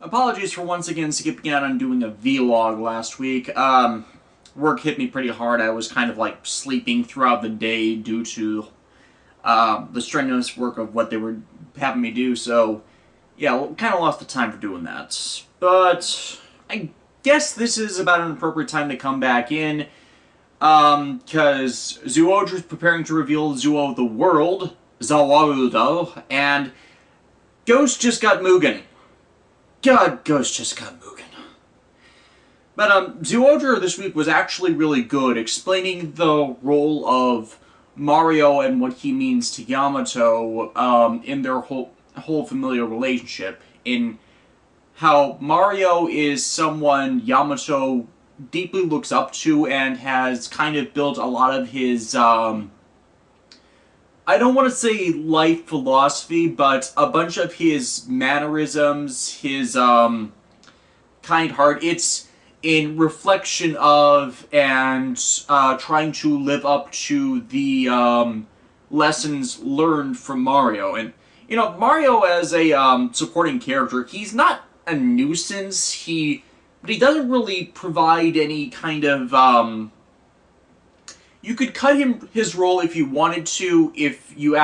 Apologies for once again skipping out on doing a vlog last week. Work hit me pretty hard. I was kind of like sleeping throughout the day due to the strenuous work of what they were having me do, so yeah, kind of lost the time for doing that. But I guess this is about an appropriate time to come back in, because Zyuohger is preparing to reveal Zyuoh the World, Zyuohger, and Ghst just got Mugen. God, Ghst just got Mugen. But Zyuohger this week was actually really good, explaining the role of Mario and what he means to Yamato in their whole familial relationship, in how Mario is someone Yamato deeply looks up to and has kind of built a lot of his, I don't want to say life philosophy, but a bunch of his mannerisms, his kind heart, it's in reflection of and trying to live up to the lessons learned from Mario. And, you know, Mario as a supporting character, he's not a nuisance, but he doesn't really provide any kind of, you could cut his role if you wanted to, if you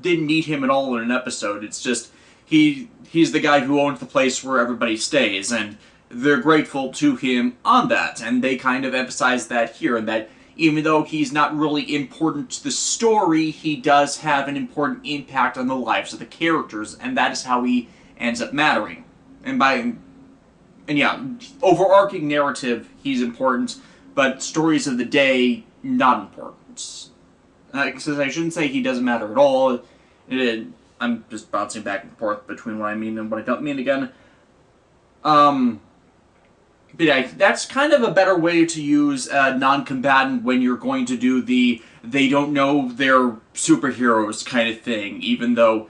didn't need him at all in an episode. It's just, he's the guy who owns the place where everybody stays, and they're grateful to him on that, and they kind of emphasize that here, and that even though he's not really important to the story, he does have an important impact on the lives of the characters, and that is how he ends up mattering. And yeah, overarching narrative, he's important, but stories of the day, not important. Because I shouldn't say he doesn't matter at all. I'm just bouncing back and forth between what I mean and what I don't mean again. But yeah, that's kind of a better way to use a non-combatant when you're going to do the they don't know they're superheroes kind of thing, even though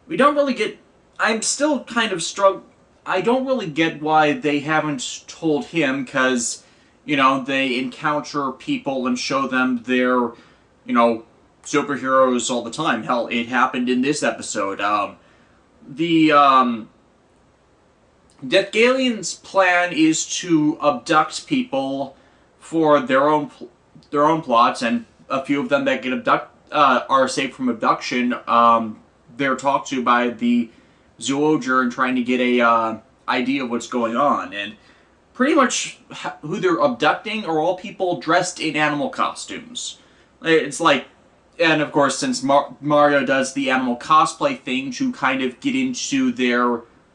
we don't really get... I'm still kind of I don't really get why they haven't told him, because, you know, they encounter people and show them their, you know, superheroes all the time. Hell, it happened in this episode. Death Galian's plan is to abduct people for their own plots, and a few of them that get are saved from abduction. They're talked to by the Zyuohger and trying to get a idea of what's going on, and pretty much who they're abducting are all people dressed in animal costumes. It's like, and of course, since Mario does the animal cosplay thing to kind of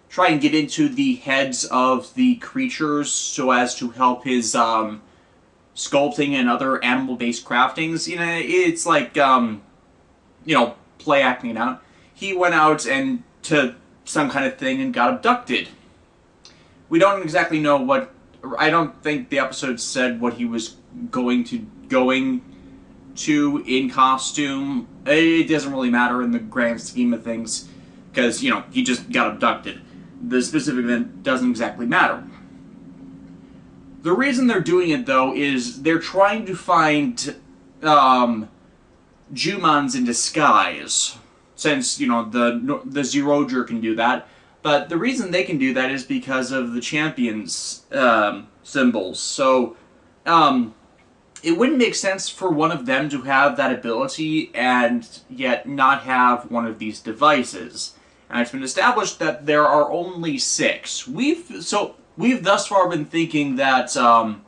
try and get into the heads of the creatures so as to help his sculpting and other animal-based craftings, you know, it's like, you know, play acting it out. He went out and to some kind of thing and got abducted. We don't exactly know what... I don't think the episode said what he was going to in costume. It doesn't really matter in the grand scheme of things, because, you know, he just got abducted. The specific event doesn't exactly matter. The reason they're doing it, though, is they're trying to find Jumans in disguise, since, you know, the Zyuohger can do that. But the reason they can do that is because of the champion's symbols. So, it wouldn't make sense for one of them to have that ability and yet not have one of these devices. And it's been established that there are only 6. We've thus far been thinking that Masato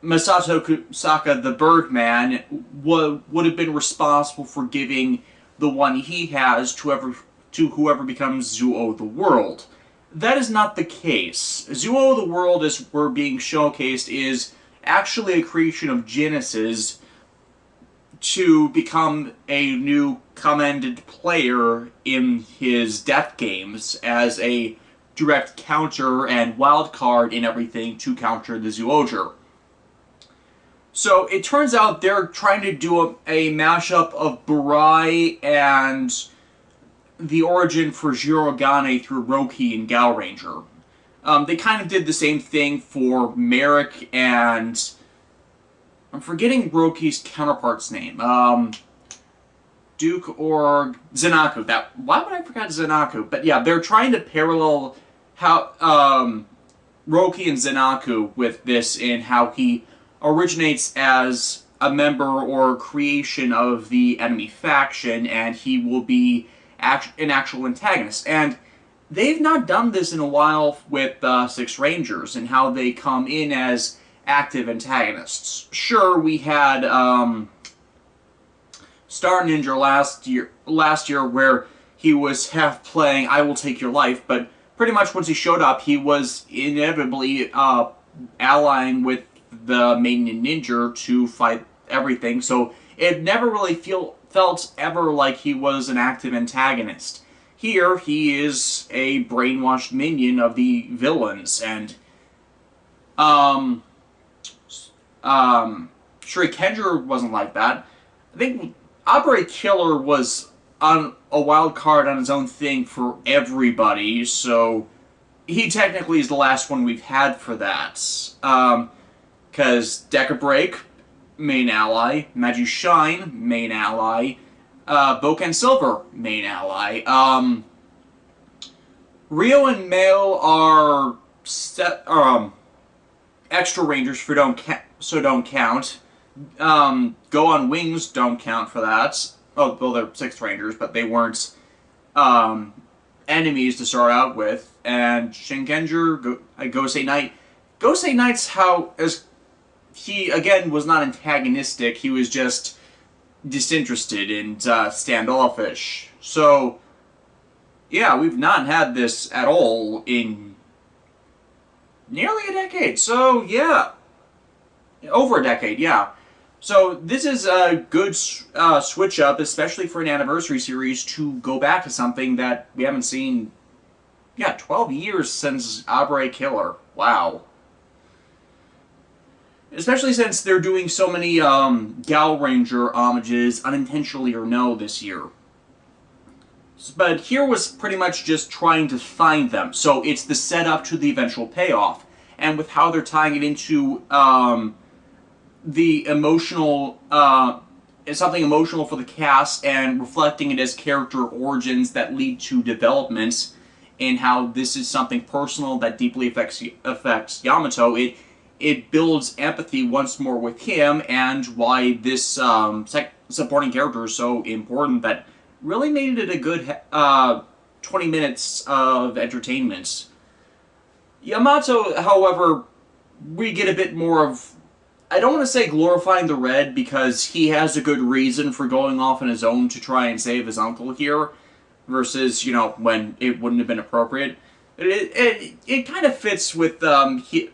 Kusaka, the Birdman, would have been responsible for giving the one he has to whoever becomes Zyuoh the World. That is not the case. Zyuoh the World, as we're being showcased, is actually a creation of Genesis to become a new commended player in his death games as a direct counter and wild card in everything to counter the Zyuohger. So it turns out they're trying to do a mashup of Burai and the origin for Jirogane through Roki and Gao Ranger. They kind of did the same thing for Merrick and... I'm forgetting Roki's counterpart's name. Duke or Zanaku. Why would I forget Zanaku? But yeah, they're trying to parallel how Roki and Zanaku with this in how he originates as a member or creation of the enemy faction, and he will be an actual antagonist. And they've not done this in a while with Six Rangers and how they come in as active antagonists. Sure, we had Star Ninja last year where he was half playing I Will Take Your Life, but pretty much once he showed up, he was inevitably allying with the main ninja to fight everything, so it never really felt ever like he was an active antagonist. Here, he is a brainwashed minion of the villains, and Shurikenger wasn't like that. I think Operate Killer was on a wild card on his own thing for everybody, so he technically is the last one we've had for that. Because Deca Break, main ally, Magi Shine, main ally, Boken Silver, main ally. Rio and Male are extra rangers so don't count. Go on Wings don't count for that. Oh, well, they're Sixth Rangers, but they weren't enemies to start out with. And Shinkenger, Gosei Knight. Gosei Knight's he, again, was not antagonistic. He was just disinterested and standoffish. So, yeah, we've not had this at all in nearly a decade. So, yeah. Over a decade, yeah. So this is a good switch up, especially for an anniversary series, to go back to something that we haven't seen, 12 years since Operate Killer. Wow. Especially since they're doing so many Gal Ranger homages, unintentionally or no, this year. But here was pretty much just trying to find them, so it's the setup to the eventual payoff. And with how they're tying it into the emotional, something emotional for the cast and reflecting it as character origins that lead to developments, and how this is something personal that deeply affects Yamato, it builds empathy once more with him, and why this supporting character is so important that really made it a good 20 minutes of entertainment. Yamato, however, we get a bit more of, I don't want to say glorifying the Red, because he has a good reason for going off on his own to try and save his uncle here, versus, when it wouldn't have been appropriate. It kind of fits with,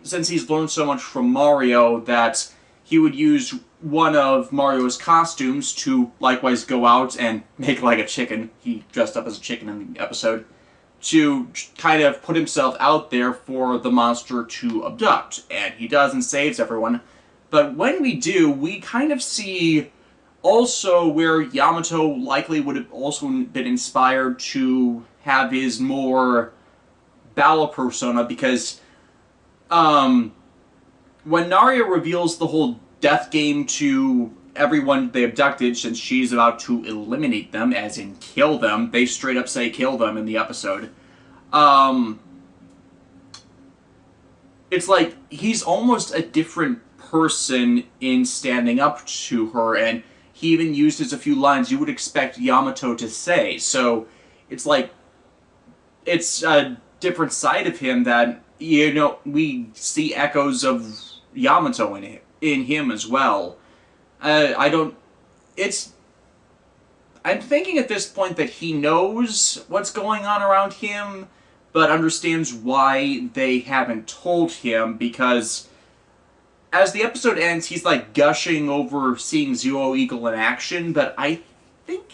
since he's learned so much from Mario, that he would use one of Mario's costumes to likewise go out and make like a chicken. He dressed up as a chicken in the episode, to kind of put himself out there for the monster to abduct. And he does and saves everyone. But when we do, we kind of see also where Yamato likely would have also been inspired to have his more battle persona, because when Naria reveals the whole death game to everyone they abducted, since she's about to eliminate them, as in kill them, they straight up say kill them in the episode, it's like he's almost a different person in standing up to her, and he even uses a few lines you would expect Yamato to say, so it's like, it's a different side of him that, we see echoes of Yamato in him as well. I'm thinking at this point that he knows what's going on around him, but understands why they haven't told him, because as the episode ends, he's like gushing over seeing Zyuohger in action, but I think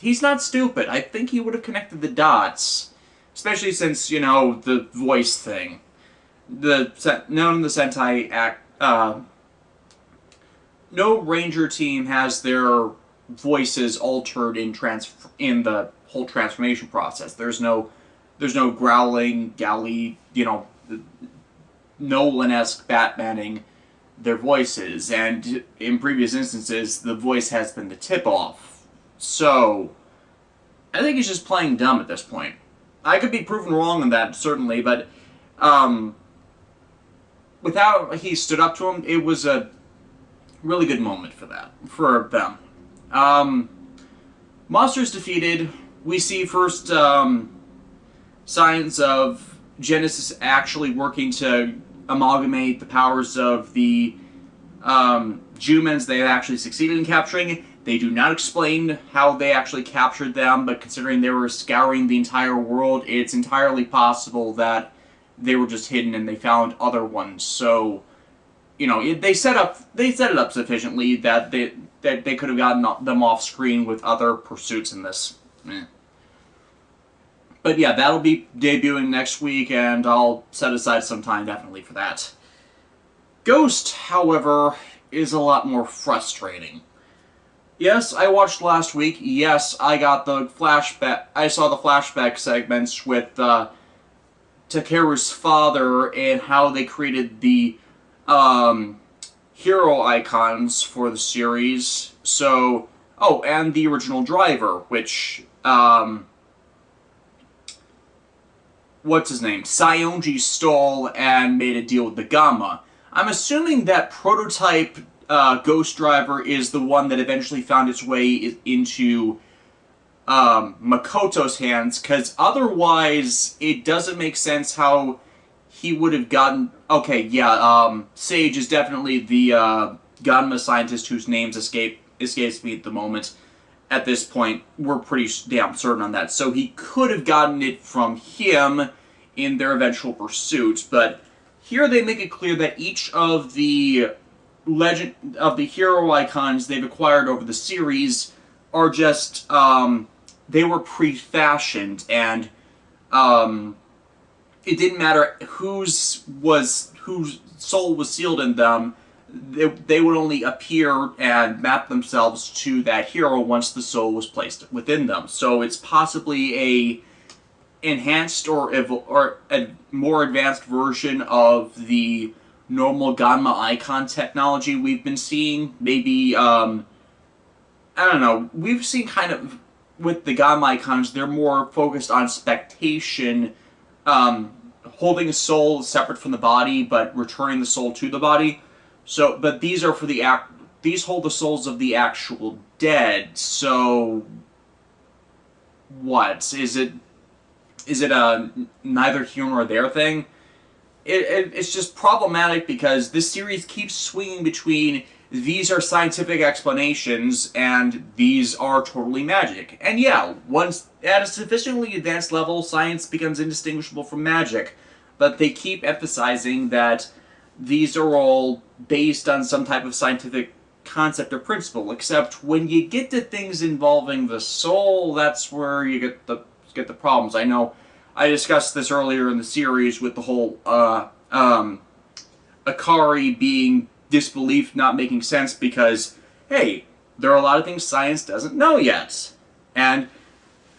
he's not stupid. I think he would have connected the dots, especially since, the voice thing. None of the Sentai no Ranger team has their voices altered in the whole transformation process. There's no growling, galley, Nolan-esque Batmaning their voices, and in previous instances, the voice has been the tip-off. So, I think he's just playing dumb at this point. I could be proven wrong on that, certainly, but without he stood up to him, it was a really good moment for them. Monsters defeated. We see first signs of Genesis actually working to amalgamate the powers of the Jumens they have actually succeeded in capturing. They do not explain how they actually captured them, but considering they were scouring the entire world, it's entirely possible that they were just hidden and they found other ones. So, they set it up sufficiently that they could have gotten them off screen with other pursuits in this. But yeah, that'll be debuting next week, and I'll set aside some time definitely for that. Ghost, however, is a lot more frustrating. Yes, I watched last week. Yes, I got the flashback. I saw the flashback segments with Takeru's father and how they created the hero icons for the series. So, and the original driver, which what's his name? Saionji stole and made a deal with the Gamma. I'm assuming that prototype Ghost Driver is the one that eventually found its way into Makoto's hands, because otherwise it doesn't make sense how he would have gotten... Okay, yeah, Sage is definitely the Ganma scientist whose names escapes me at the moment. At this point, we're pretty damn certain on that. So he could have gotten it from him in their eventual pursuit, but here they make it clear that each of the hero icons they've acquired over the series are just, they were pre-fashioned, and it didn't matter whose soul was sealed in them. They would only appear and map themselves to that hero once the soul was placed within them. So it's possibly a enhanced or a more advanced version of the normal Ganma icon technology we've been seeing. Maybe, I don't know, we've seen kind of, with the Ganma icons, they're more focused on spectation, holding a soul separate from the body, but returning the soul to the body. So, but these are for these hold the souls of the actual dead, so what? Is it a neither here nor there thing? It's just problematic because this series keeps swinging between these are scientific explanations and these are totally magic. And yeah, once at a sufficiently advanced level, science becomes indistinguishable from magic, but they keep emphasizing that these are all based on some type of scientific concept or principle, except when you get to things involving the soul, that's where you get the problems. I know I discussed this earlier in the series with the whole Akari being disbelief not making sense because, hey, there are a lot of things science doesn't know yet. And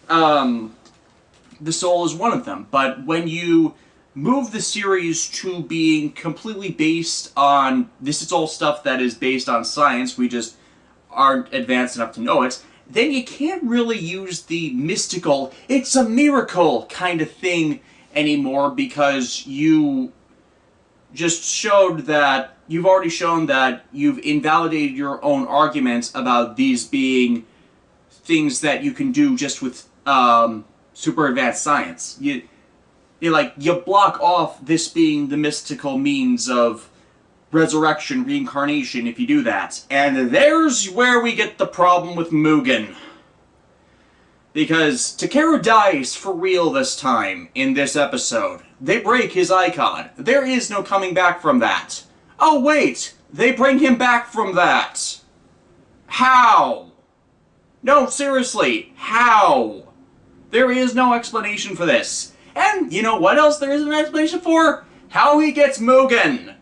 the soul is one of them. But when you move the series to being completely based on, this is all stuff that is based on science, we just aren't advanced enough to know it, then you can't really use the mystical, it's a miracle kind of thing anymore, because you just showed that, you've already shown that you've invalidated your own arguments about these being things that you can do just with super advanced science. You block off this being the mystical means of resurrection, reincarnation, if you do that. And there's where we get the problem with Mugen. Because Takeru dies for real this time, in this episode. They break his icon. There is no coming back from that. Oh wait, they bring him back from that. How? No, seriously, how? There is no explanation for this. And you know what else there isn't an explanation for? How he gets Mugen.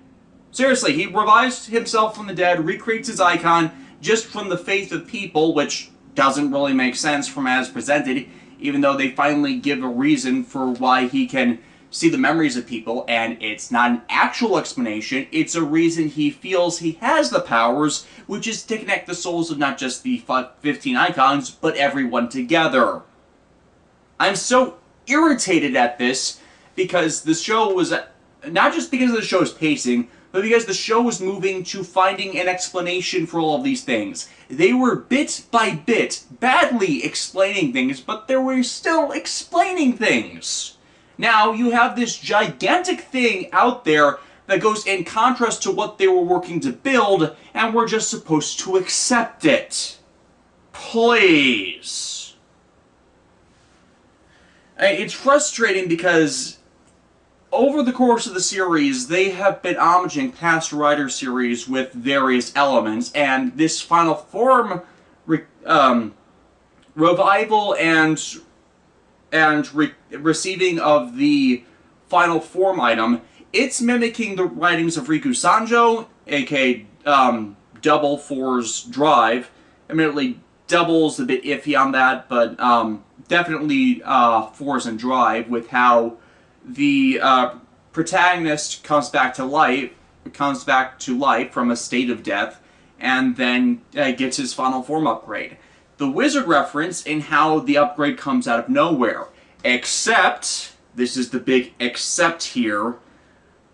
Seriously, he revives himself from the dead, recreates his icon just from the faith of people, which doesn't really make sense from as presented, even though they finally give a reason for why he can see the memories of people, and it's not an actual explanation, it's a reason he feels he has the powers, which is to connect the souls of not just the 15 icons, but everyone together. I'm so irritated at this, because the show was, not just because of the show's pacing, but because the show was moving to finding an explanation for all of these things. They were bit by bit, badly explaining things, but they were still explaining things. Now, you have this gigantic thing out there that goes in contrast to what they were working to build, and we're just supposed to accept it. Please. It's frustrating because over the course of the series, they have been homaging past Rider series with various elements, and this Final Form revival and receiving of the Final Form item, it's mimicking the writings of Riku Sanjo, aka Double Four's Drive. Admittedly, Double's a bit iffy on that, but definitely Fours and Drive, with how the protagonist comes back to life from a state of death, and then gets his Final Form upgrade. The Wizard reference in how the upgrade comes out of nowhere. Except, this is the big except here,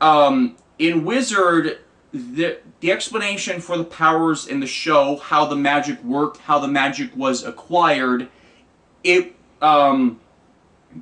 in Wizard, the explanation for the powers in the show, how the magic worked, how the magic was acquired, it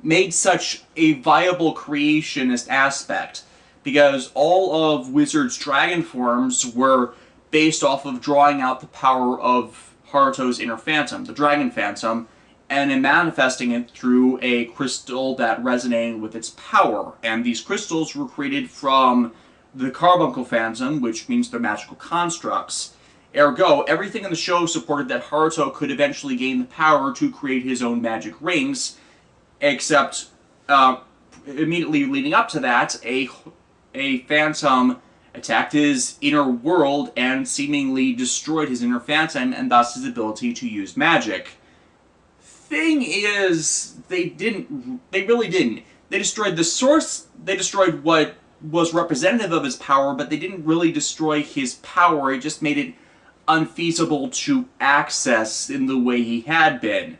made such a viable creationist aspect, because all of Wizard's dragon forms were based off of drawing out the power of Haruto's inner phantom, the Dragon Phantom, and in manifesting it through a crystal that resonated with its power. And these crystals were created from the Carbuncle Phantom, which means they're magical constructs. Ergo, everything in the show supported that Haruto could eventually gain the power to create his own magic rings, except immediately leading up to that, a phantom attacked his inner world and seemingly destroyed his inner phantom, and thus his ability to use magic. Thing is, they really didn't. They destroyed the source, they destroyed what was representative of his power, but they didn't really destroy his power, it just made it unfeasible to access in the way he had been.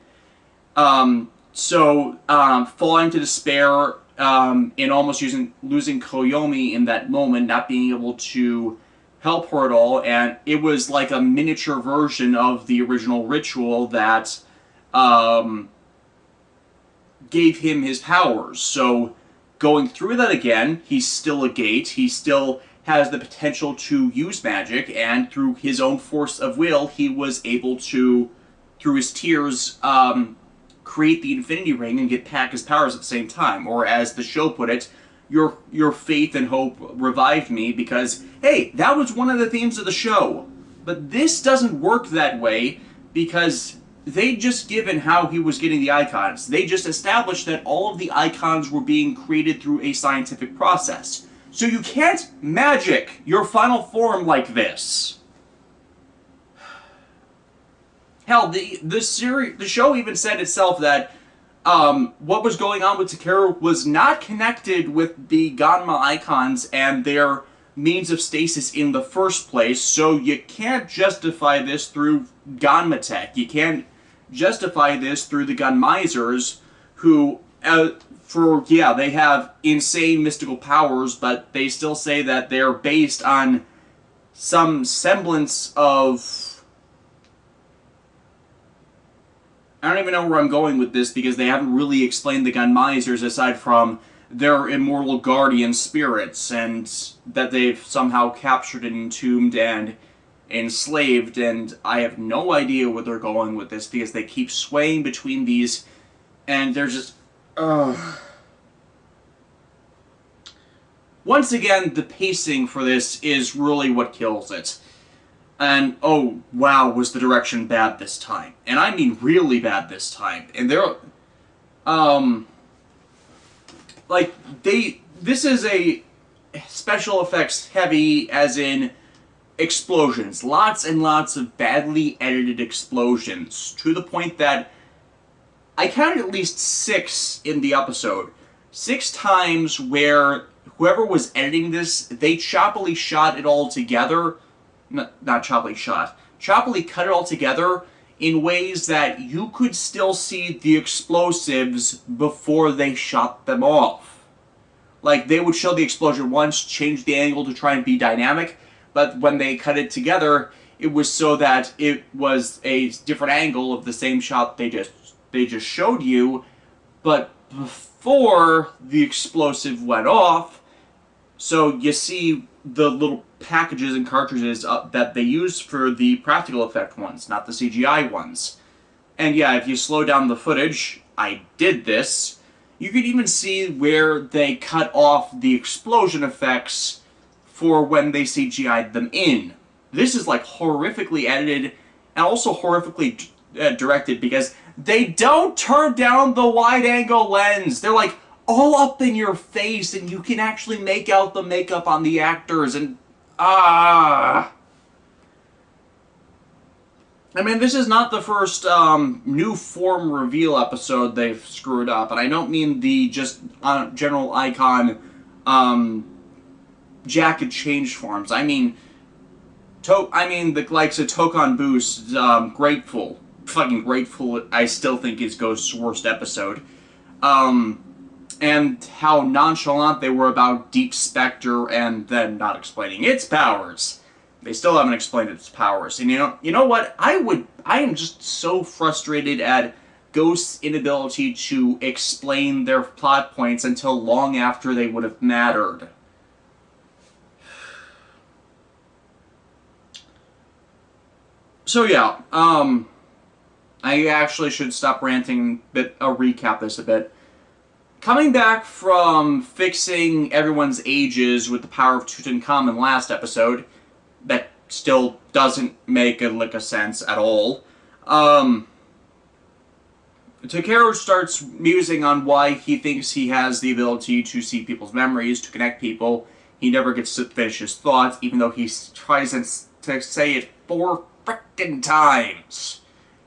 So, falling to despair, in almost losing Koyomi in that moment, not being able to help her at all, and it was like a miniature version of the original ritual that gave him his powers. So, going through that again, he's still a gate, he still has the potential to use magic, and through his own force of will, he was able to, through his tears, create the Infinity Ring and get back his powers at the same time. Or as the show put it, your faith and hope revived me, because, hey, that was one of the themes of the show. But this doesn't work that way, because they'd just given how he was getting the icons. They just established that all of the icons were being created through a scientific process. So you can't magic your final form like this. Hell, the show even said itself that what was going on with Takeru was not connected with the Ganma icons and their means of stasis in the first place, so you can't justify this through Ganma tech. You can't justify this through the Gunmisers, who, they have insane mystical powers, but they still say that they're based on some semblance of... I don't even know where I'm going with this, because they haven't really explained the Gunmisers aside from their immortal guardian spirits, and that they've somehow captured and entombed and enslaved, and I have no idea where they're going with this, because they keep swaying between these, and they're just... Once again, the pacing for this is really what kills it. And, oh, wow, was the direction bad this time. And I mean really bad this time. And they're... This is a special effects heavy, as in explosions. Lots and lots of badly edited explosions. To the point that I counted at least 6 in the episode. 6 times where whoever was editing this, they choppily shot it all together. Not choppily shot. Choppily cut it all together in ways that you could still see the explosives before they shot them off. Like, they would show the explosion once, change the angle to try and be dynamic, but when they cut it together, it was so that it was a different angle of the same shot they just showed you, but before the explosive went off, so you see the little packages and cartridges that they use for the practical effect ones, not the CGI ones. And yeah, if you slow down the footage, I did this, you could even see where they cut off the explosion effects for when they CGI'd them in. This is like horrifically edited and also horrifically directed because they don't turn down the wide-angle lens. They're like all up in your face and you can actually make out the makeup on the actors and I mean, this is not the first new form reveal episode they've screwed up, and I don't mean the just general icon jacket change forms. I mean the likes of Tokon Boost, Grateful. Fucking Grateful, I still think is Ghost's worst episode. And how nonchalant they were about Deep Spectre and then not explaining its powers. They still haven't explained its powers. And you know what? I am just so frustrated at Ghost's inability to explain their plot points until long after they would have mattered. So yeah, I actually should stop ranting, but I'll recap this a bit. Coming back from fixing everyone's ages with the power of Tutankhamun last episode, that still doesn't make a lick of sense at all. Takeru starts musing on why he thinks he has the ability to see people's memories, to connect people. He never gets to finish his thoughts, even though he tries to say it 4 frickin' times.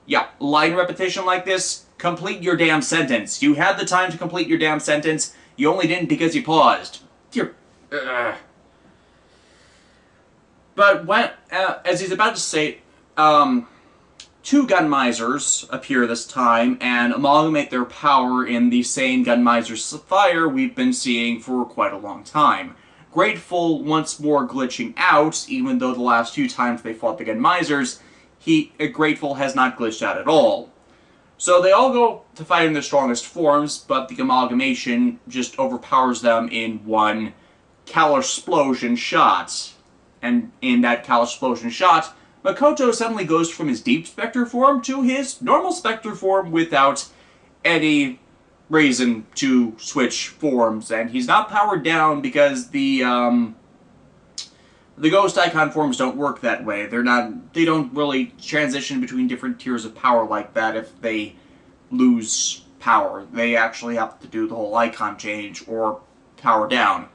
Yeah, line repetition like this, complete your damn sentence. You had the time to complete your damn sentence, you only didn't because you paused. Dear... But when, as he's about to say, 2 gun misers appear this time and amalgamate their power in the same gun miser fire we've been seeing for quite a long time. Grateful once more glitching out, even though the last 2 times they fought the gun misers, Grateful has not glitched out at all. So they all go to fight in their strongest forms, but the amalgamation just overpowers them in one Calor-splosion shot. And in that Calor-splosion shot, Makoto suddenly goes from his Deep Spectre form to his normal Spectre form without any reason to switch forms, and he's not powered down because the Ghost icon forms don't work that way. They don't really transition between different tiers of power like that if they lose power. They actually have to do the whole icon change or power down.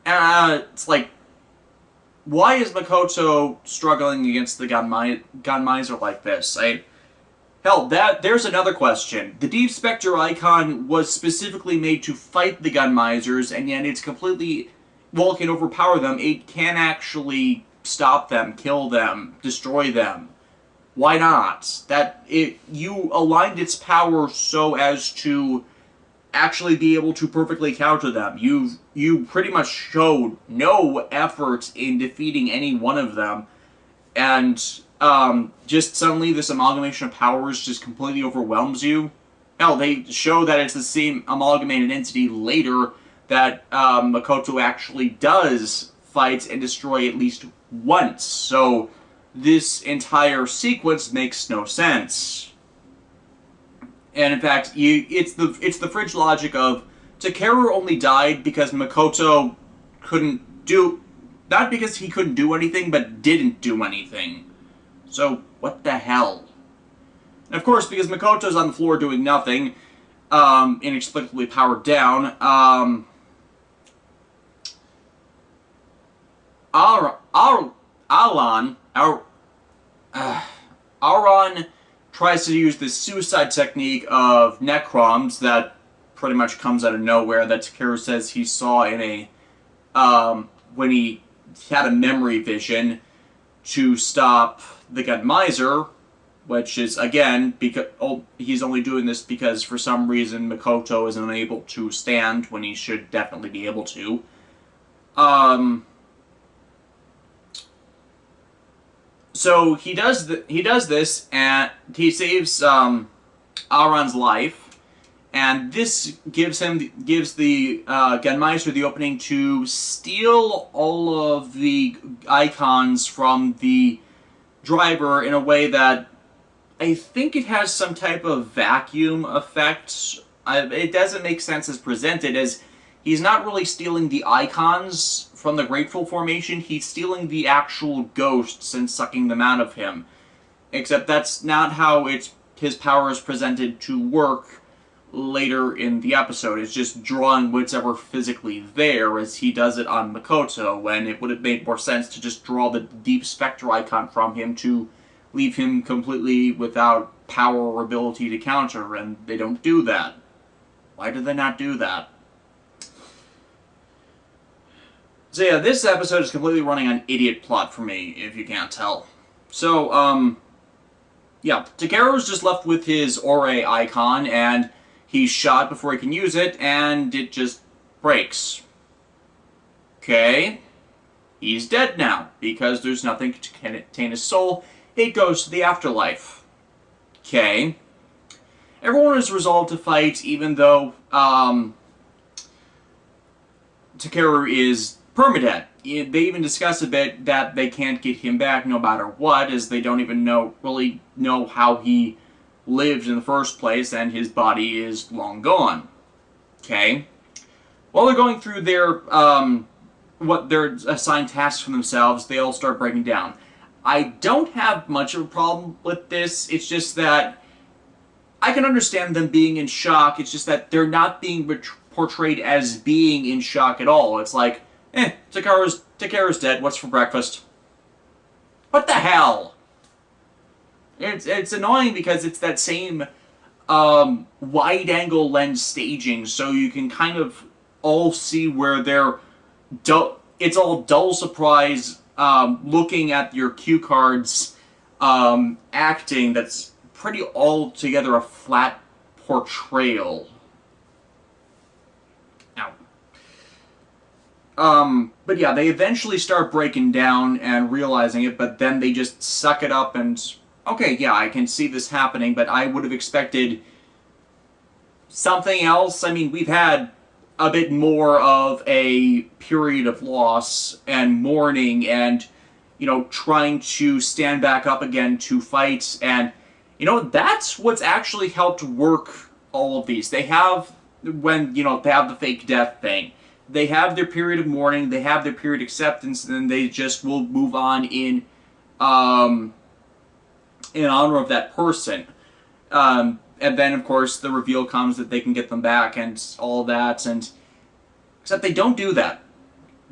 It's like, why is Makoto struggling against the gun miser like this? Hell, there's another question. The Deep Spectre icon was specifically made to fight the gun misers, and yet it's completely... While it can overpower them, it can actually stop them, kill them, destroy them. Why not? You aligned its power so as to actually be able to perfectly counter them. You pretty much showed no effort in defeating any one of them, and just suddenly this amalgamation of powers just completely overwhelms you. Hell, they show that it's the same amalgamated entity later that Makoto actually does fight and destroy at least once, so this entire sequence makes no sense. And in fact, it's the fridge logic of Takeru only died because Makoto couldn't do... Not because he couldn't do anything, but didn't do anything. So, what the hell? And of course, because Makoto's on the floor doing nothing, inexplicably powered down, Auron tries to use this suicide technique of Necroms that pretty much comes out of nowhere that Takeru says he saw in a when he had a memory vision to stop the Gunmiser, which is, again, because he's only doing this because for some reason Makoto is unable to stand when he should definitely be able to. So he does this, and he saves Aaron's life, and this gives the Gunmeister the opening to steal all of the icons from the driver in a way that I think it has some type of vacuum effect. It doesn't make sense as presented, as he's not really stealing the icons from the Grateful Formation, he's stealing the actual ghosts and sucking them out of him. Except that's not how his power is presented to work later in the episode. It's just drawing what's ever physically there, as he does it on Makoto, when it would have made more sense to just draw the Deep Spectre icon from him to leave him completely without power or ability to counter, and they don't do that. Why do they not do that? So yeah, this episode is completely running on idiot plot for me, if you can't tell. So, yeah, Takeru's just left with his Ore icon, and he's shot before he can use it, and it just breaks. Okay. He's dead now, because there's nothing to contain his soul. It goes to the afterlife. Okay. Everyone is resolved to fight, even though, Takeru is permadead. They even discuss a bit that they can't get him back no matter what, as they don't even really know how he lived in the first place, and his body is long gone. Okay? While they're going through their, what their assigned tasks for themselves, they all start breaking down. I don't have much of a problem with this. It's just that I can understand them being in shock. It's just that they're not being portrayed as being in shock at all. It's like, Takeru's dead. What's for breakfast? What the hell? It's annoying because it's that same wide-angle lens staging, so you can kind of all see where they're it's all dull surprise looking at your cue cards acting that's pretty altogether a flat portrayal. But yeah, they eventually start breaking down and realizing it, but then they just suck it up and, okay, yeah, I can see this happening, but I would have expected something else. I mean, we've had a bit more of a period of loss and mourning and, trying to stand back up again to fight, and, that's what's actually helped work all of these. They have, when, they have the fake death thing. They have their period of mourning, they have their period of acceptance, and then they just will move on in honor of that person. And then, of course, the reveal comes that they can get them back and all that, and except they don't do that.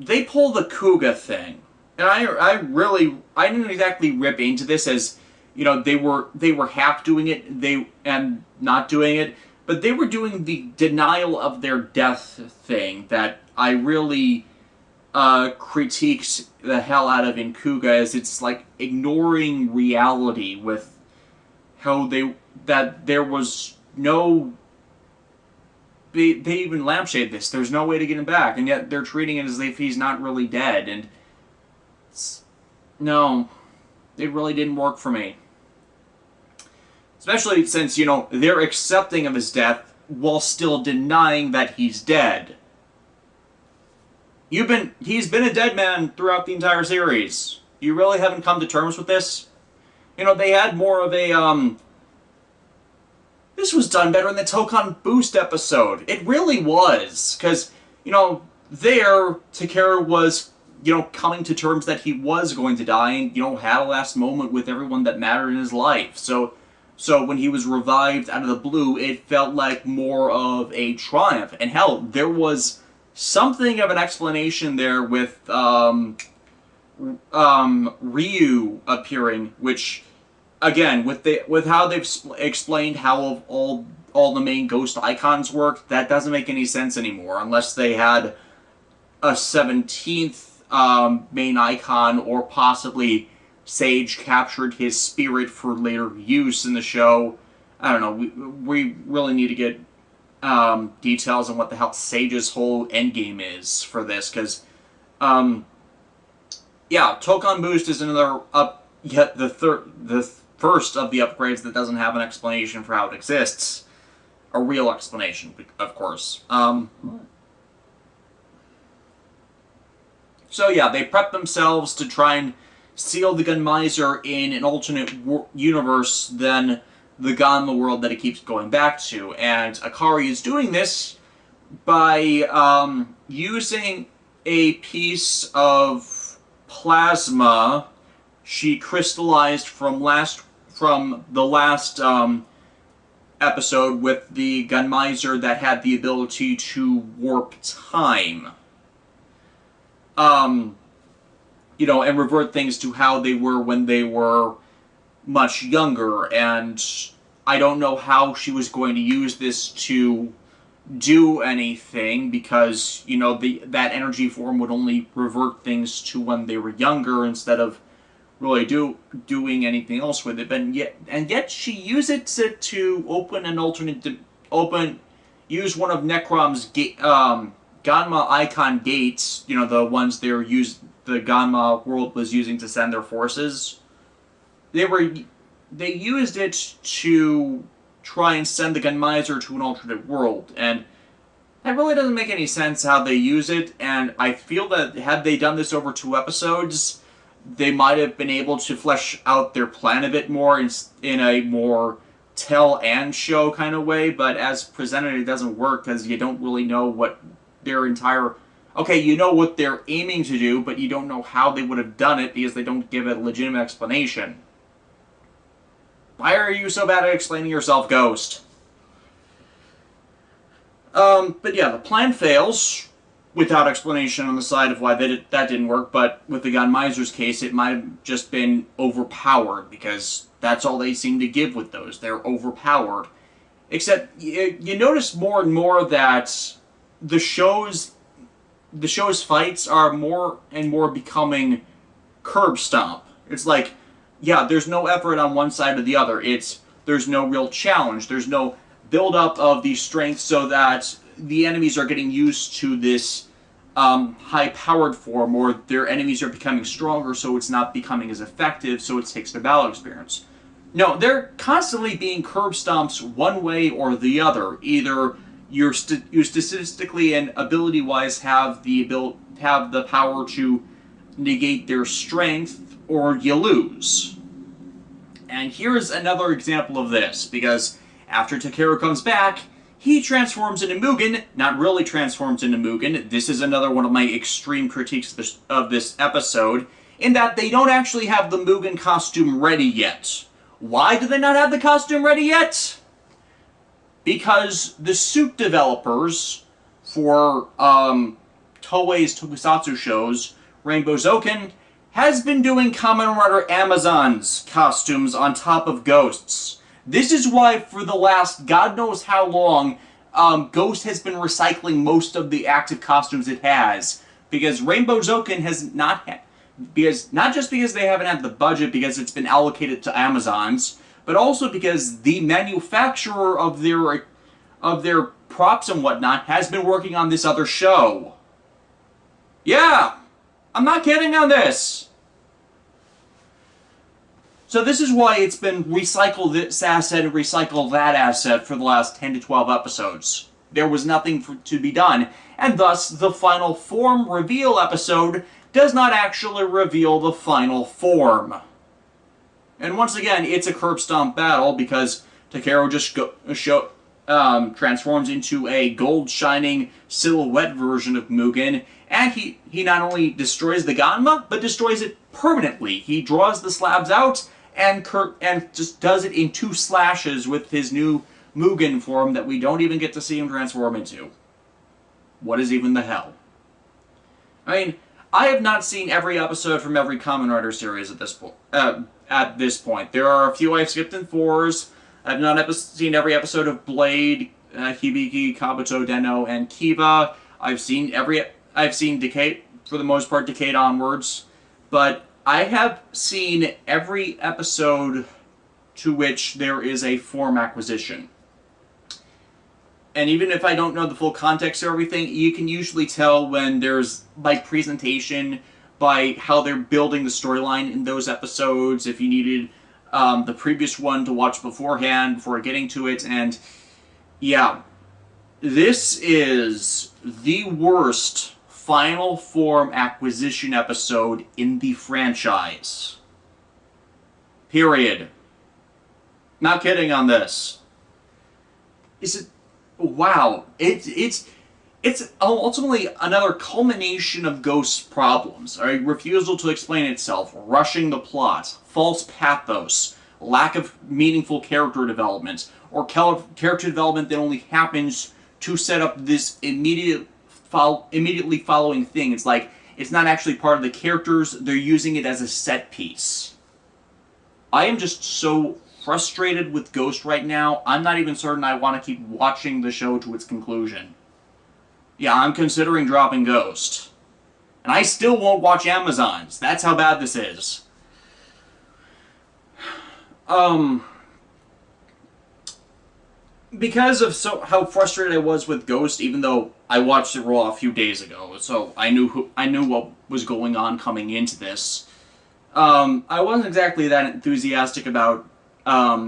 They pull the Kuga thing. And I didn't exactly rip into this as, they were half doing it, and not doing it, but they were doing the denial of their death thing that I really critiqued the hell out of in Kuga, as it's like ignoring reality with how there was no... They even lampshade this. There's no way to get him back, and yet they're treating it as if he's not really dead, and... No, it really didn't work for me. Especially since, they're accepting of his death while still denying that he's dead. He's been a dead man throughout the entire series. You really haven't come to terms with this? They had more of a, this was done better in the Tokon Boost episode. It really was. Because, there, Takeru was, coming to terms that he was going to die and, had a last moment with everyone that mattered in his life. So when he was revived out of the blue, it felt like more of a triumph. And hell, there was something of an explanation there with Ryu appearing, which, again, with how they've explained how all the main Ghost icons worked, that doesn't make any sense anymore, unless they had a 17th main icon, or possibly Sage captured his spirit for later use in the show. I don't know, we really need to get details on what the hell Sage's whole endgame is for this, because, yeah, Tokon Boost is another yet the first of the upgrades that doesn't have an explanation for how it exists. A real explanation, of course. So yeah, they prep themselves to try and seal the Gunmiser in an alternate universe than the Ganma world that it keeps going back to. And Akari is doing this by using a piece of plasma she crystallized from the last episode with the Gunmiser that had the ability to warp time. You know, and revert things to how they were when they were much younger, and I don't know how she was going to use this to do anything, because, you know, that energy form would only revert things to when they were younger instead of really doing anything else with it. And yet she used it to open an alternate use one of Necrom's Ganma icon gates, you know, the ones the Ganma world was using to send their forces. They used it to try and send the Gunmiser to an alternate world, and that really doesn't make any sense how they use it, and I feel that had they done this over 2 episodes, they might have been able to flesh out their plan a bit more in a more tell and show kind of way, but as presented it doesn't work, because you don't really know what their entire... Okay, you know what they're aiming to do, but you don't know how they would have done it because they don't give a legitimate explanation. Why are you so bad at explaining yourself, Ghost? But yeah, the plan fails without explanation on the side of why that didn't work, but with the Gunmiser's case, it might have just been overpowered, because that's all they seem to give with those. They're overpowered. Except, you notice more and more that the show's fights are more and more becoming curb stomp. It's like, yeah, there's no effort on one side or the other. There's no real challenge. There's no build-up of the strength so that the enemies are getting used to this high-powered form, or their enemies are becoming stronger so it's not becoming as effective, so it takes their battle experience. No, they're constantly being curb stomps one way or the other. Either you statistically and ability-wise have the power to negate their strength, or you lose. And here's another example of this, because after Takeru comes back, he transforms into Mugen, not really transforms into Mugen. This is another one of my extreme critiques of this episode, in that they don't actually have the Mugen costume ready yet. Why do they not have the costume ready yet? Because the suit developers for Toei's tokusatsu shows, Rainbow Zoken, has been doing Kamen Rider Amazon's costumes on top of Ghost's. This is why for the last god knows how long, Ghost has been recycling most of the active costumes it has. Because Rainbow Zoken has not just because they haven't had the budget because it's been allocated to Amazon's, but also because the manufacturer of their props and whatnot has been working on this other show. Yeah! I'm not kidding on this! So this is why it's been recycle this asset and recycle that asset for the last 10 to 12 episodes. There was nothing to be done, and thus the final form reveal episode does not actually reveal the final form. And once again, it's a curb stomp battle because Takeru just transforms into a gold shining silhouette version of Mugen, and he not only destroys the Ganma, but destroys it permanently. He draws the slabs out and just does it in 2 slashes with his new Mugen form that we don't even get to see him transform into. What is even the hell? I mean, I have not seen every episode from every Kamen Rider series at this point. There are a few I've skipped in 4s. I've not seen every episode of Blade, Hibiki, Kabuto, Den-O, and Kiba. I've seen Decade, for the most part, Decade onwards. But I have seen every episode to which there is a form acquisition. And even if I don't know the full context of everything, you can usually tell when there's, by presentation, by how they're building the storyline in those episodes, if you needed the previous one to watch beforehand before getting to it. And yeah, this is the worst final form acquisition episode in the franchise. Period. Not kidding on this. Is it? Wow. It's ultimately another culmination of Ghost's problems. A refusal to explain itself, rushing the plot, false pathos, lack of meaningful character development, or character development that only happens to set up this immediately following thing. It's like, it's not actually part of the characters, they're using it as a set piece. I am just so frustrated with Ghst right now, I'm not even certain I want to keep watching the show to its conclusion. Yeah, I'm considering dropping Ghst. And I still won't watch Amazons. That's how bad this is. Because of how frustrated I was with Ghst, even though I watched it raw a few days ago, so I knew what was going on coming into this. I wasn't exactly that enthusiastic about Makai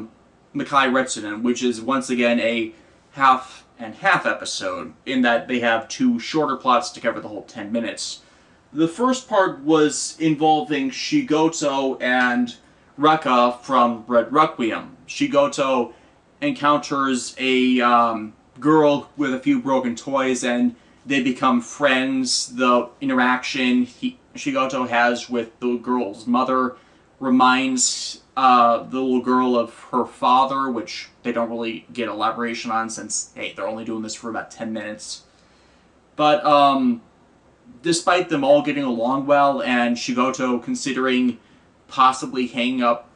Retsuden, which is once again a half and half episode, in that they have two shorter plots to cover the whole 10 minutes. The first part was involving Shiguto and Rekka from Red Requiem. Shiguto encounters a girl with a few broken toys, and they become friends. The interaction Shiguto has with the girl's mother reminds the little girl of her father, which they don't really get elaboration on since, hey, they're only doing this for about 10 minutes. But despite them all getting along well, and Shiguto considering possibly hanging up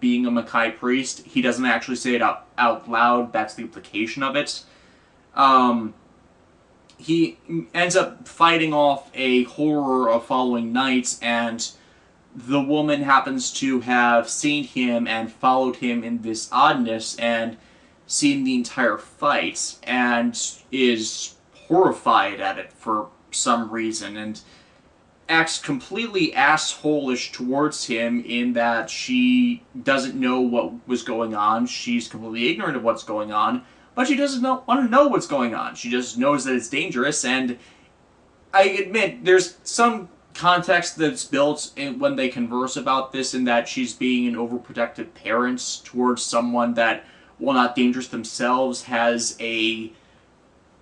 being a Makai priest, he doesn't actually say it out loud, that's the implication of it. He ends up fighting off a horror of following nights, and the woman happens to have seen him and followed him in this oddness and seen the entire fight and is horrified at it for some reason and acts completely asshole-ish towards him in that she doesn't know what was going on. She's completely ignorant of what's going on, but she doesn't want to know what's going on. She just knows that it's dangerous, and I admit there's some context that's built when they converse about this, in that she's being an overprotective parent towards someone that, while not dangerous themselves, has a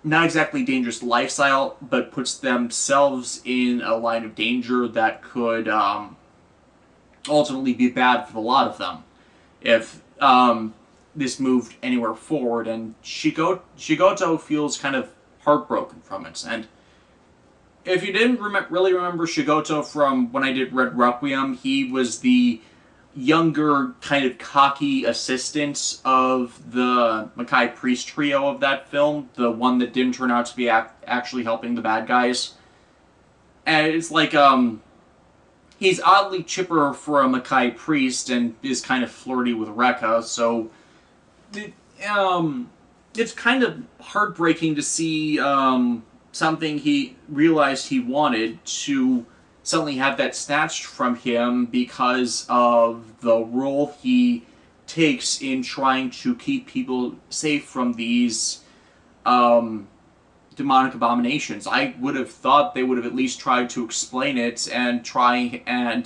not exactly dangerous lifestyle, but puts themselves in a line of danger that could ultimately be bad for the lot of them if this moved anywhere forward. And Shiguto feels kind of heartbroken from it. And if you didn't really remember Shiguto from when I did Red Requiem, he was the younger, kind of cocky assistant of the Makai priest trio of that film, the one that didn't turn out to be actually helping the bad guys. And it's like, he's oddly chipper for a Makai priest and is kind of flirty with Rekka, so it's kind of heartbreaking to see something he realized he wanted to suddenly have that snatched from him because of the role he takes in trying to keep people safe from these demonic abominations. I would have thought they would have at least tried to explain it and try and,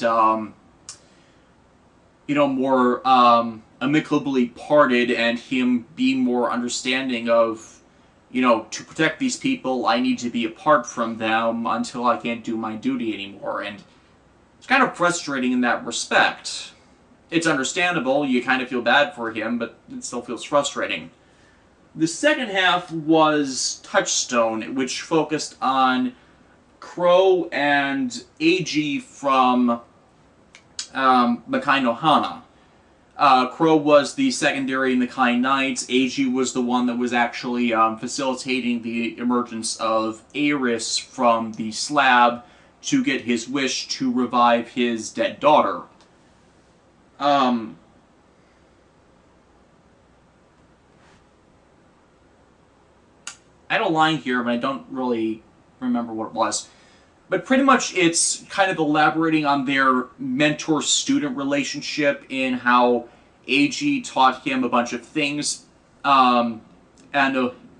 more amicably parted, and him being more understanding of, to protect these people, I need to be apart from them until I can't do my duty anymore. And it's kind of frustrating in that respect. It's understandable, you kind of feel bad for him, but it still feels frustrating. The second half was Touchstone, which focused on Crow and AG from Makai no Hana. Crow was the secondary Makai Knight. Eiji was the one that was actually facilitating the emergence of Eris from the slab to get his wish to revive his dead daughter. I had a line here, but I don't really remember what it was. But pretty much it's kind of elaborating on their mentor-student relationship in how Eiji taught him a bunch of things, and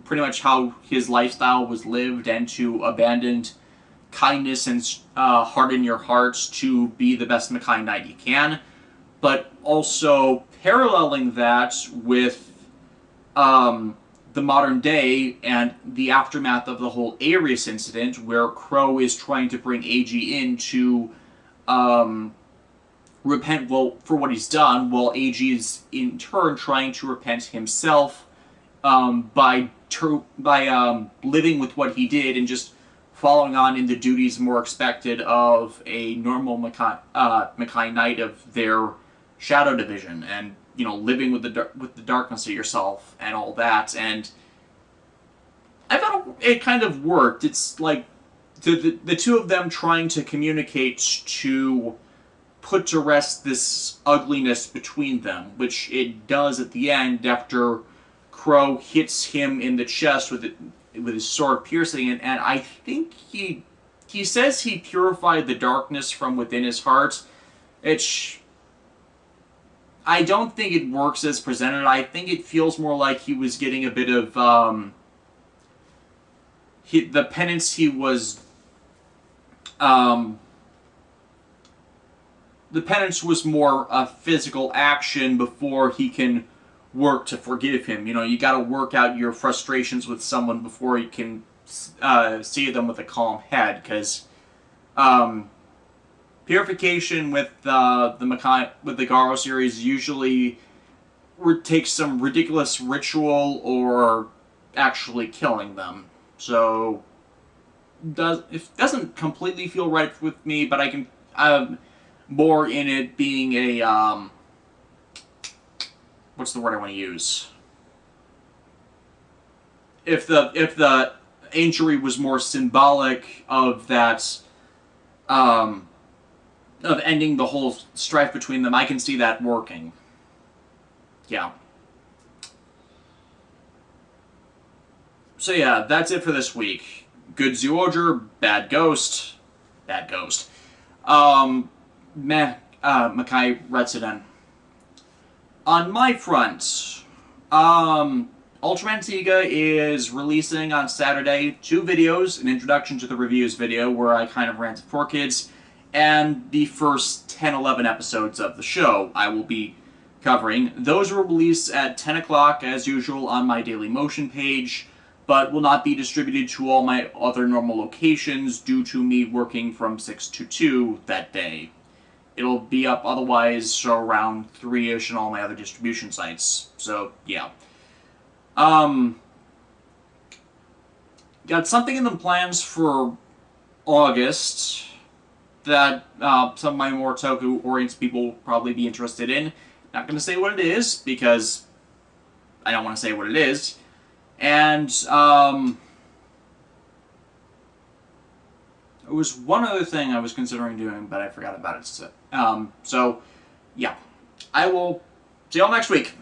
pretty much how his lifestyle was lived, and to abandon kindness and harden your hearts to be the best Makai Knight you can. But also paralleling that with the modern day and the aftermath of the whole Arius incident, where Crow is trying to bring Eiji in to repent for what he's done, while Eiji is in turn trying to repent himself by living with what he did and just following on in the duties more expected of a normal Makai Knight of their Shadow Division, and living with the darkness of yourself and all that. And I thought it kind of worked. It's like the two of them trying to communicate to put to rest this ugliness between them, which it does at the end after Crow hits him in the chest with his sword piercing it. And I think he says he purified the darkness from within his heart. I don't think it works as presented. I think it feels more like he was getting a bit of the penance he was. The penance was more a physical action before he can work to forgive him. You got to work out your frustrations with someone before you can see them with a calm head, because purification with the Garo series usually takes some ridiculous ritual or actually killing them. So it doesn't completely feel right with me, but I can more in it being a what's the word I want to use? If the injury was more symbolic of that of ending the whole strife between them, I can see that working. Yeah. So yeah, that's it for this week. Good Zyuohger, bad Ghost. Bad Ghost. Makai Retsuden. On my front, Ultraman Tiga is releasing on Saturday 2 videos, an introduction to the reviews video where I kind of ranted for kids, and the first 10-11 episodes of the show I will be covering. Those will release at 10 o'clock as usual on my Daily Motion page, but will not be distributed to all my other normal locations due to me working from 6 to 2 that day. It'll be up otherwise around 3-ish on all my other distribution sites. So, yeah. Got something in the plans for August that some of my more Toku-oriented people will probably be interested in. Not going to say what it is, because I don't want to say what it is. And, there was one other thing I was considering doing, but I forgot about it. So, yeah. I will see y'all next week.